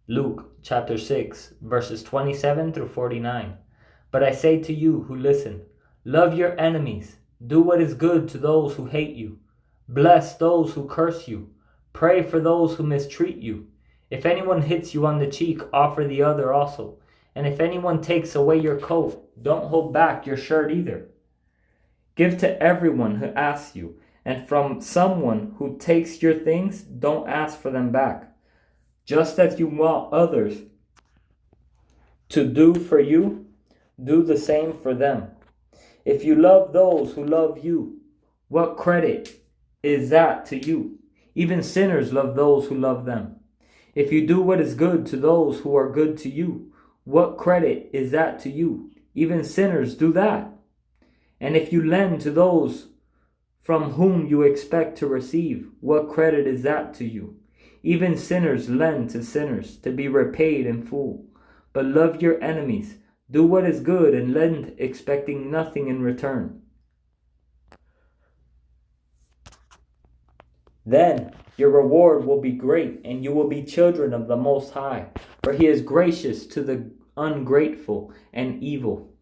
Luke chapter 6, verses 27 through 49. But I say to you who listen, love your enemies, do what is good to those who hate you, bless those who curse you, pray for those who mistreat you. If anyone hits you on the cheek, offer the other also. And if anyone takes away your coat, don't hold back your shirt either. Give to everyone who asks you, and from someone who takes your things, don't ask for them back. Just as you want others to do for you, do the same for them. If you love those who love you, what credit is that to you? Even sinners love those who love them. If you do what is good to those who are good to you, what credit is that to you? Even sinners do that. And if you lend to those from whom you expect to receive, what credit is that to you? Even sinners lend to sinners to be repaid in full. But love your enemies, do what is good, and lend expecting nothing in return. Then your reward will be great, and you will be children of the Most High, for He is gracious to the ungrateful and evil.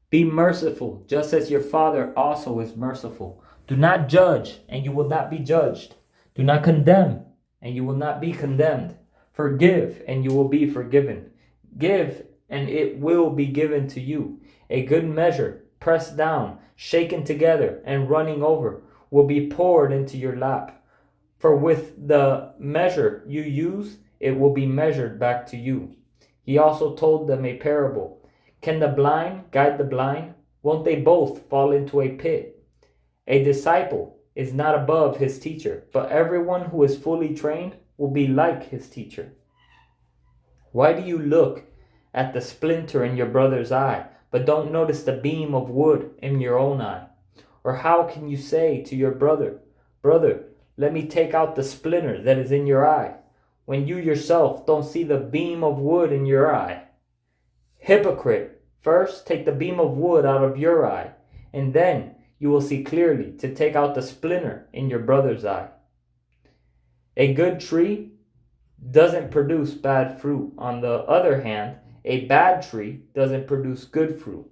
Be merciful, just as your Father also is merciful. Do not judge, and you will not be judged. Do not condemn, and you will not be condemned. Forgive, and you will be forgiven. Give, and it will be given to you. A good measure, pressed down, shaken together, and running over, will be poured into your lap. For with the measure you use, it will be measured back to you. He also told them a parable. Can the blind guide the blind? Won't they both fall into a pit? A disciple is not above his teacher, but everyone who is fully trained will be like his teacher. Why do you look at the splinter in your brother's eye, but don't notice the beam of wood in your own eye? Or how can you say to your brother, Brother, let me take out the splinter that is in your eye, when you yourself don't see the beam of wood in your eye? Hypocrite! First take the beam of wood out of your eye, and then you will see clearly to take out the splinter in your brother's eye. A good tree doesn't produce bad fruit. On the other hand, a bad tree doesn't produce good fruit.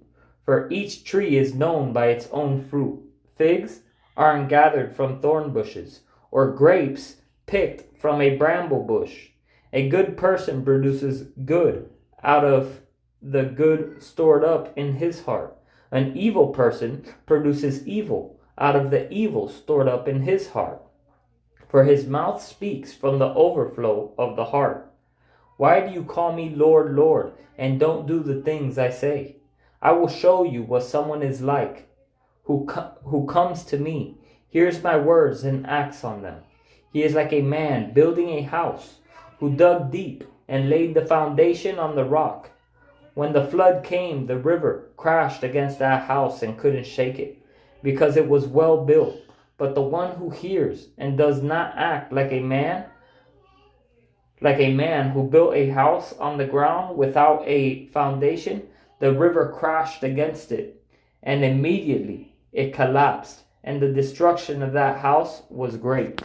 For each tree is known by its own fruit. Figs aren't gathered from thorn bushes, or grapes picked from a bramble bush. A good person produces good out of the good stored up in his heart. An evil person produces evil out of the evil stored up in his heart. For his mouth speaks from the overflow of the heart. Why do you call me Lord, Lord, and don't do the things I say? I will show you what someone is like who comes to me, hears my words, and acts on them. He is like a man building a house who dug deep and laid the foundation on the rock. When the flood came, the river crashed against that house and couldn't shake it, because it was well built. But the one who hears and does not act like a man who built a house on the ground without a foundation, the river crashed against it, and immediately it collapsed, and the destruction of that house was great.